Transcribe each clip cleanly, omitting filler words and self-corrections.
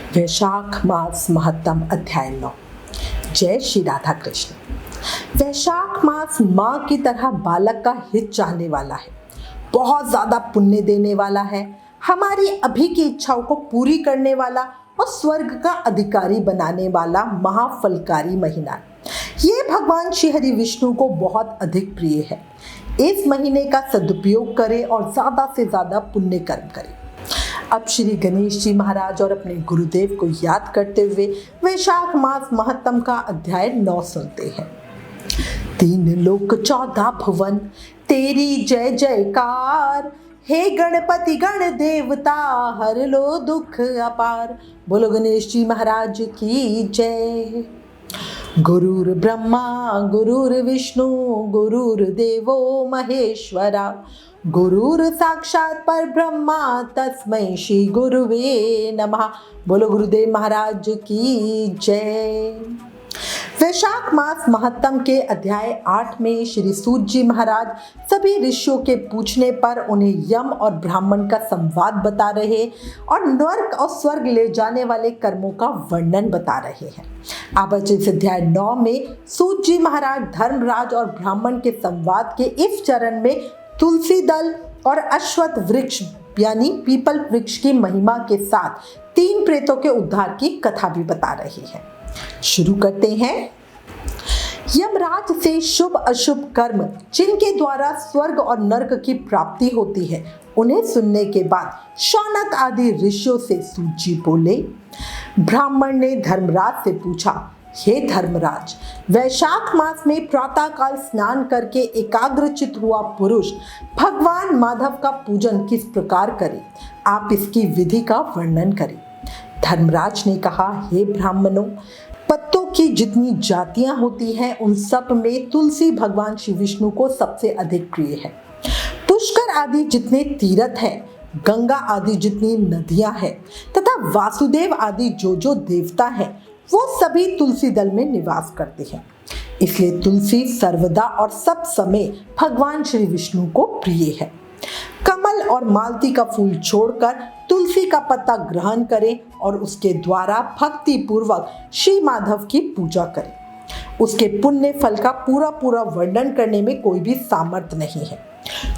वैशाख मास महत्तम अध्याय 9। जय श्री राधा कृष्ण। वैशाख मास माँ की तरह बालक का हित चाहने वाला है, बहुत ज्यादा पुण्य देने वाला है, हमारी अभी की इच्छाओं को पूरी करने वाला और स्वर्ग का अधिकारी बनाने वाला महाफलकारी महीना। ये भगवान श्री हरि विष्णु को बहुत अधिक प्रिय है। इस महीने का सदुपयोग करें और ज्यादा से ज्यादा पुण्य कर्म करें। अब श्री गणेश जी महाराज और अपने गुरुदेव को याद करते हुए वैशाख मास महत्तम का अध्याय 9 सुनते हैं। 3 लोक 14 भुवन तेरी जय जयकार, हे गणपति गण देवता हर लो दुख अपार। बोलो गणेश जी महाराज की जय। गुरुर ब्रह्मा गुरुर्विष्णु गुरुर्देवो महेश्वरा, गुरुर साक्षात पर ब्रह्मा तस्मै श्री गुरुवे नमः। बोलो गुरुदेव महाराज की जय। वैशाख मास महत्तम के अध्याय 8 में श्री सूत जी महाराज सभी ऋषियों के पूछने पर उन्हें यम और ब्राह्मण का संवाद बता रहे और नर्क और स्वर्ग ले जाने वाले कर्मों का वर्णन बता रहे हैं। अब इस अध्याय 9 में सूत जी महाराज धर्मराज और ब्राह्मण के संवाद के इस चरण में तुलसी दल और अश्वत्थ वृक्ष यानी पीपल वृक्ष की महिमा के साथ 3 प्रेतों के उद्धार की कथा भी बता रही है। शुरू करते हैं। यमराज से शुभ अशुभ कर्म जिनके द्वारा स्वर्ग और नरक की प्राप्ति होती है, उन्हें सुनने के बाद शौनक आदि ऋषियों से सूत जी बोले। ब्राह्मण ने धर्मराज से पूछा, हे धर्मराज, वैशाख मास में प्रातः काल स्नान करके एकाग्रचित हुआ पुरुष भगवान माधव का पूजन किस प्रकार करे, आप इसकी विधि का वर्णन करें। धर्मराज ने कहा, हे ब्राह्मणों, पत्तों की जितनी जातियां होती हैं उन सब में तुलसी भगवान श्री विष्णु को सबसे अधिक प्रिय है। पुष्कर आदि जितने तीर्थ हैं, गंगा आदि जितनी नदियां हैं तथा वासुदेव आदि जो देवता हैं, वो सभी तुलसी दल में निवास करते हैं। इसलिए तुलसी सर्वदा और सब समय भगवान श्री विष्णु को प्रिय है। कमल और मालती का फूल छोड़कर तुलसी का पत्ता ग्रहण करें और उसके द्वारा भक्ति पूर्वक श्री माधव की पूजा करें। उसके पुण्य फल का पूरा वर्णन करने में कोई भी सामर्थ्य नहीं है।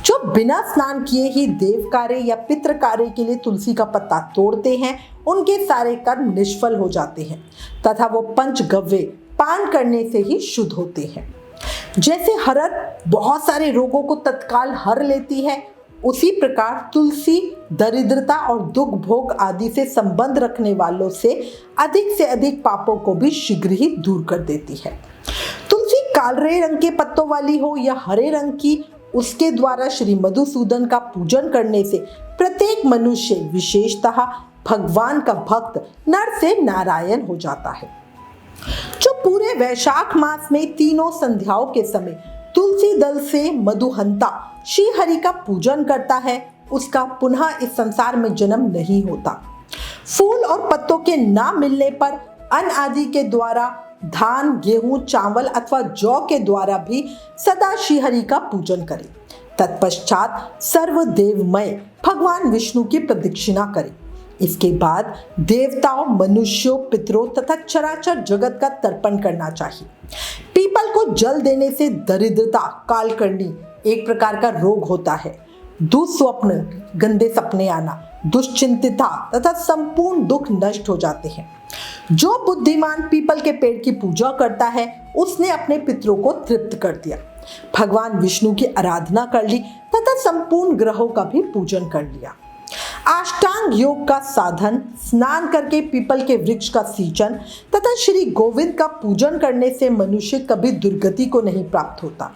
जो बिना स्नान किए ही देव कार्य या पितृ कार्य के लिए तुलसी का पत्ता तोड़ते हैं, उनके सारे कर्म निष्फल हो जाते हैं तथा वो पंचगव्य पान करने से ही शुद्ध होते हैं। जैसे हरड़ बहुत सारे रोगों को तत्काल हर लेती है, उसी प्रकार तुलसी दरिद्रता और दुख भोग आदि से संबंध रखने वालों से अधिक पापों को भी शीघ्र ही दूर कर देती है। तुलसी काले रंग के पत्तों वाली हो या हरे रंग की, उसके द्वारा श्री मधुसूदन का पूजन करने से प्रत्येक मनुष्य विशेषतः भगवान का भक्त नर से नारायण हो जाता है। जो पूरे वैशाख मास में तीनों संध्याओं के समय तुलसी दल से मधुहंता श्री हरि का पूजन करता है, उसका पुनः इस संसार में जन्म नहीं होता। फूल और पत्तों के ना मिलने पर अन्न आदि के द्वारा, धान गेहूं चावल अथवा जौ के द्वारा भी सदा श्री हरि का पूजन करें। तत्पश्चात सर्वदेवमय भगवान विष्णु की प्रदक्षिणा करें। इसके बाद देवताओं, मनुष्यों, पितरों तथा चराचर जगत का तर्पण करना चाहिए। पीपल को जल देने से दरिद्रता, कालकर्णी एक प्रकार का रोग होता है, दुस्वप्न, गंदे सपने आना, दुश्चिंतिता तथा संपूर्ण दुख नष्ट हो जाते हैं। जो बुद्धिमान पीपल के पेड़ की पूजा करता है, उसने अपने पितरों को तृप्त कर दिया, भगवान विष्णु की आराधना कर ली तथा संपूर्ण ग्रहों का भी पूजन कर लिया। अष्टांग योग का साधन, स्नान करके पीपल के वृक्ष का सींचन तथा श्री गोविंद का पूजन करने से मनुष्य कभी दुर्गति को नहीं प्राप्त होता।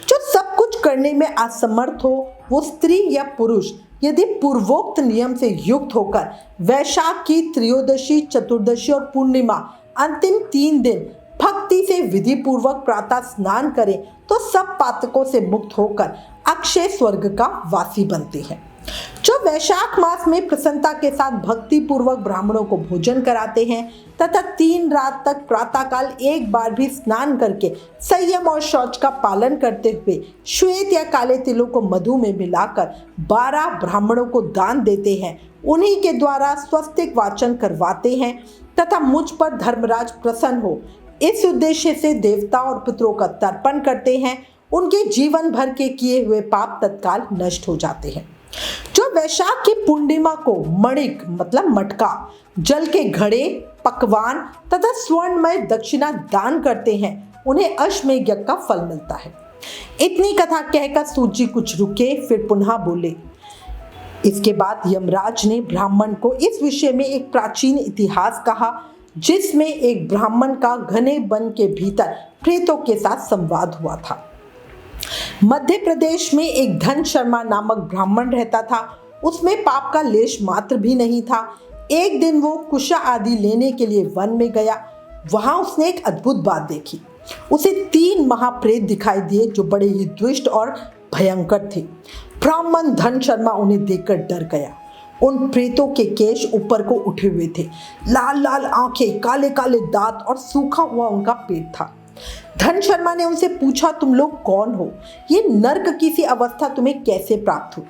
जो सब कुछ करने में असमर्थ हो, वो स्त्री या पुरुष यदि पूर्वोक्त नियम से युक्त होकर वैशाख की त्रयोदशी, चतुर्दशी और पूर्णिमा अंतिम 3 दिन भक्ति से विधि पूर्वक प्रातः स्नान करें तो सब पातकों से मुक्त होकर अक्षय स्वर्ग का वासी बनते हैं। जो वैशाख मास में प्रसन्नता के साथ भक्ति पूर्वक ब्राह्मणों को भोजन कराते हैं तथा 3 रात तक प्रातःकाल एक बार भी स्नान करके संयम और शौच का पालन करते हुए श्वेत या काले तिलों को मधु में मिलाकर 12 ब्राह्मणों को दान देते हैं। उन्हीं के द्वारा स्वस्तिक वाचन करवाते हैं तथा मुझ पर धर्मराज प्रसन्न हो इस उद्देश्य से देवता और पितरों का तर्पण करते हैं। उनके जीवन भर के किए हुए पाप तत्काल नष्ट हो जाते हैं। जो वैशाख की पूर्णिमा को मणिक मतलब मटका, जल के घड़े, पकवान तथा स्वर्णमय दक्षिणा दान करते हैं उन्हें अश्वमेध यज्ञ का फल मिलता है। इतनी कथा कहकर सूत जी कुछ रुके, फिर पुनः बोले। इसके बाद यमराज ने ब्राह्मण को इस विषय में एक प्राचीन इतिहास कहा जिसमें एक ब्राह्मण का घने वन के भीतर प्रेतों के साथ संवाद हुआ था। मध्य प्रदेश में एक धन शर्मा नामक ब्राह्मण रहता था। उसमें पाप का लेश मात्र भी नहीं था। एक दिन वो कुशा आदि लेने के लिए वन में गया। वहां उसने एक अद्भुत बात देखी। उसे 3 महाप्रेत दिखाई दिए जो बड़े ही दुष्ट और भयंकर थे। ब्राह्मण धन शर्मा उन्हें देखकर डर गया। उन प्रेतों के केश ऊपर को उठे हुए थे, लाल लाल आंखें, काले काले दांत और सूखा हुआ उनका पेट था। धन शर्मा ने उनसे पूछा, तुम लोग कौन हो? ये नर्क की सी अवस्था तुम्हें कैसे प्राप्त हुई?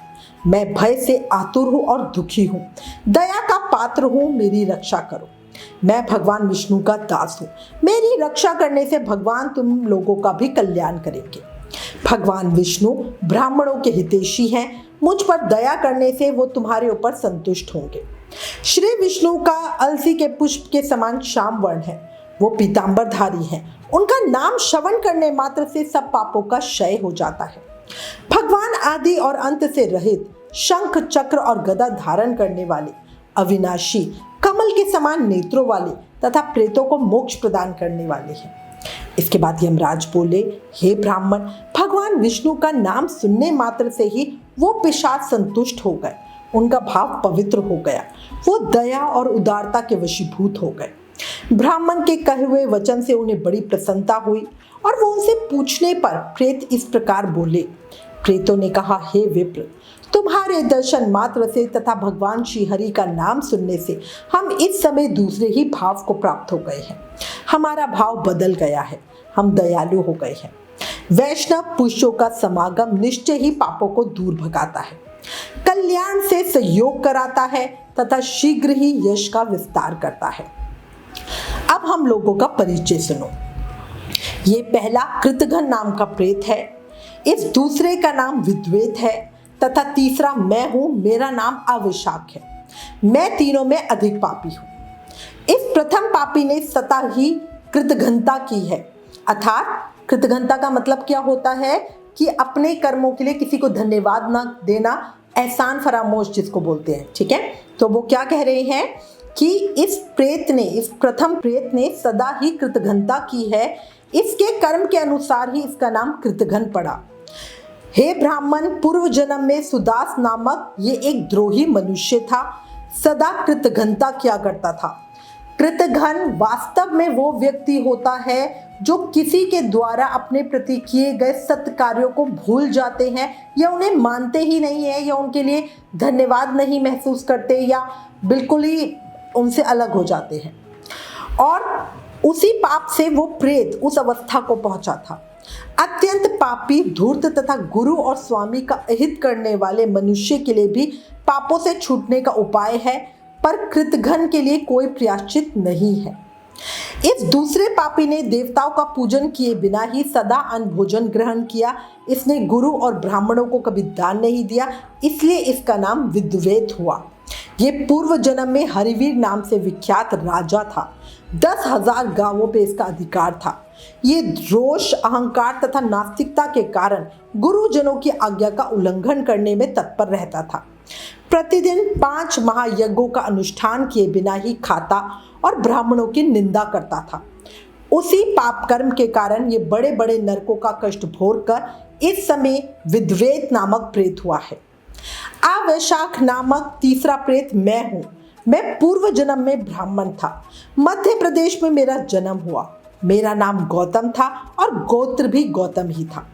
मैं भय से आतुर हूँ और दुखी हूँ, दया का पात्र हूँ, मेरी रक्षा करो। मैं भगवान विष्णु का दास हूँ, मेरी रक्षा करने से भगवान तुम लोगों का भी कल्याण करेंगे। भगवान विष्णु ब्राह्मणों के हितैषी हैं, मुझ पर दया करने से वो तुम्हारे ऊपर संतुष्ट होंगे। श्री विष्णु का अलसी के पुष्प के समान श्याम वर्ण है, वो पीतांबरधारी हैं। उनका नाम श्रवण करने मात्र से सब पापों का क्षय हो जाता है। भगवान आदि और अंत से रहित, शंख चक्र और गदा धारण करने वाले, अविनाशी, कमल के समान नेत्रों वाले तथा प्रेतों को मोक्ष प्रदान करने वाले हैं। इसके बाद यमराज बोले, हे ब्राह्मण, भगवान विष्णु का नाम सुनने मात्र से ही वो पिशाच संतुष्ट हो गए, उनका भाव पवित्र हो गया, वो दया और उदारता के वशीभूत हो गए। ब्राह्मण के कहे हुए वचन से उन्हें बड़ी प्रसन्नता हुई और वो उनसे पूछने पर प्रेत इस प्रकार बोले। प्रेतों ने कहा, हे विप्र, तुम्हारे दर्शन मात्र से तथा भगवान श्री हरि का नाम सुनने से हम इस समय दूसरे ही भाव को प्राप्त हो गए हैं। हमारा भाव बदल गया है, हम दयालु हो गए हैं। वैष्णव पुरुषों का समागम निश्चय ही पापों को दूर भगाता है, कल्याण से सहयोग कराता है तथा शीघ्र ही यश का विस्तार करता है। अब हम लोगों का परिचय सुनो। ये पहला कृतघ्न नाम का प्रेत है, इस दूसरे का नाम विद्वेत है तथा तीसरा मैं हूं, मेरा नाम अवैशाख है। मैं तीनों में अधिक पापी हूं। इस प्रथम पापी ने स्वतः ही कृतघ्नता की है, अर्थात कृतघ्नता का मतलब क्या होता है कि अपने कर्मों के लिए किसी को धन्यवाद ना देना, एहसान फरामोश जिसको बोलते हैं। ठीक है, तो वो क्या कह रहे हैं कि इस प्रथम प्रेत ने सदा ही कृतघ्नता की है, इसके कर्म के अनुसार ही इसका नाम कृतघ्न पड़ा। हे ब्राह्मण, पूर्व जन्म में सुदास नामक ये एक द्रोही मनुष्य था, सदा कृतघ्नता किया करता था। कृतघ्न वास्तव में वो व्यक्ति होता है जो किसी के द्वारा अपने प्रति किए गए सत्य कार्यों को भूल जाते हैं या उन्हें मानते ही नहीं है या उनके लिए धन्यवाद नहीं महसूस करते या बिल्कुल ही उनसे अलग हो जाते हैं। और उसी पाप से वो प्रेत उस अवस्था को पहुंचा था। अत्यंत पापी, धूर्त तथा गुरु और स्वामी का अहित करने वाले मनुष्य के लिए भी पापों से छूटने का उपाय है, पर कृतघ्न के लिए कोई प्रायश्चित नहीं है। इस दूसरे पापी ने देवताओं का पूजन किए बिना ही सदा अन्न भोजन ग्रहण किया। इसने गुरु और ब्राह्मणों को कभी दान नहीं दिया, इसलिए इसका नाम विद्वेत हुआ। ये पूर्व जन्म में हरिवीर नाम से विख्यात राजा था। 10,000 गांवों पे इसका अधिकार था। ये रोष, अहंकार तथा नास्तिकता के कारण गुरुजनों की आज्ञा का उल्लंघन करने में तत्पर रहता था। प्रतिदिन 5 महायज्ञों का अनुष्ठान किए बिना ही खाता और ब्राह्मणों की निंदा करता था। उसी पाप कर्म के कारण ये बड़े बड़े नरकों का कष्ट भोग कर इस समय विद्वेत नामक प्रेत हुआ है। अवैशाख नामक तीसरा प्रेत मैं हूँ। मैं पूर्व जन्म में ब्राह्मण था। मध्य प्रदेश में मेरा जन्म हुआ। मेरा नाम गौतम था और गोत्र भी गौतम ही था।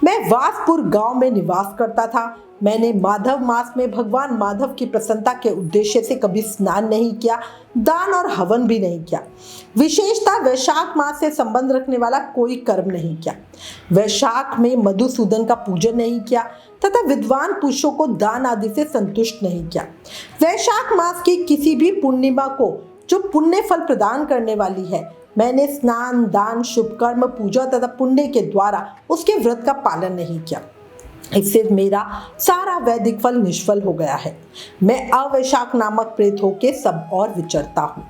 मैं वासपुर गांव में निवास करता था। मैंने माधव मास में भगवान माधव की प्रसन्नता के उद्देश्य से कभी स्नान नहीं किया, दान और हवन भी नहीं किया। विशेषतः वैशाख मास से संबंध रखने वाला कोई कर्म नहीं किया। वैशाख में मधुसूदन का पूजन नहीं किया तथा विद्वान पुरुषों को दान आदि से संतुष्ट नहीं किया। वैशाख मास की किसी भी पूर्णिमा को जो पुण्य फल प्रदान करने वाली है, मैंने स्नान, दान, शुभ कर्म, पूजा तथा पुण्य के द्वारा उसके व्रत का पालन नहीं किया। इससे मेरा सारा वैदिक फल निष्फल हो गया है। मैं अवैशाख नामक प्रेत होके सब और विचरता हूँ।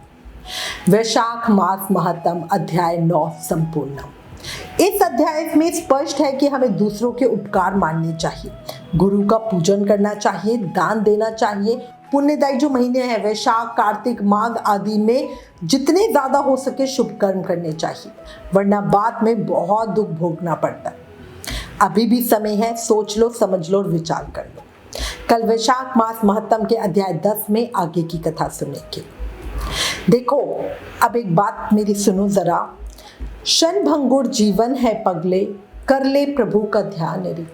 वैशाख मास महत्तम अध्याय 9 संपूर्ण। इस अध्याय में स्पष्ट है कि हमें दूसरों के उपकार मानने चाहिए, गुरु का पूजन करना चाहिए, दान देना चाहिए। पुण्यदायी जो महीने हैं वैशाख, कार्तिक, माघ आदि में जितने ज्यादा हो सके शुभ कर्म करने चाहिए, वरना बाद में बहुत दुख भोगना पड़ता है। अभी भी समय है, सोच लो, समझ लो और विचार कर लो। कल वैशाख मास महत्तम के अध्याय 10 में आगे की कथा सुनेंगे। देखो, अब एक बात मेरी सुनो जरा। क्षणभंगुर जीवन है पगले, कर ले प्रभु का ध्यान रे।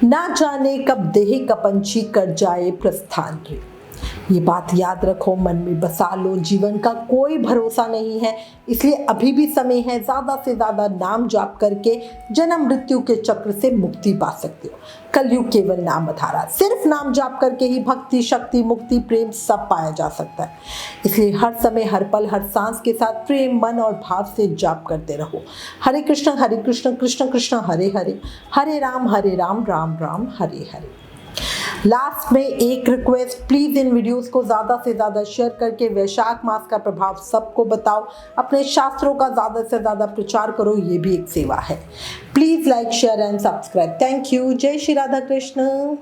ना जाने कब देह कपंची कर जाए प्रस्थान रे। ये बात याद रखो, मन में बसा लो। जीवन का कोई भरोसा नहीं है, इसलिए अभी भी समय है। ज़्यादा से ज़्यादा नाम जाप करके जन्म मृत्यु के चक्र से मुक्ति पा सकते हो। कलयुग केवल नाम आधारा, सिर्फ नाम जाप करके ही भक्ति, शक्ति, मुक्ति, प्रेम सब पाया जा सकता है। इसलिए हर समय, हर पल, हर सांस के साथ प्रेम, मन और भाव से जाप करते रहो। हरे कृष्ण कृष्ण कृष्ण हरे हरे, हरे राम राम राम हरे हरे। लास्ट में एक रिक्वेस्ट, प्लीज इन वीडियोस को ज्यादा से ज्यादा शेयर करके वैशाख मास का प्रभाव सबको बताओ। अपने शास्त्रों का ज्यादा से ज्यादा प्रचार करो, ये भी एक सेवा है। Please like, share and subscribe. Thank you. जय श्री राधा कृष्ण।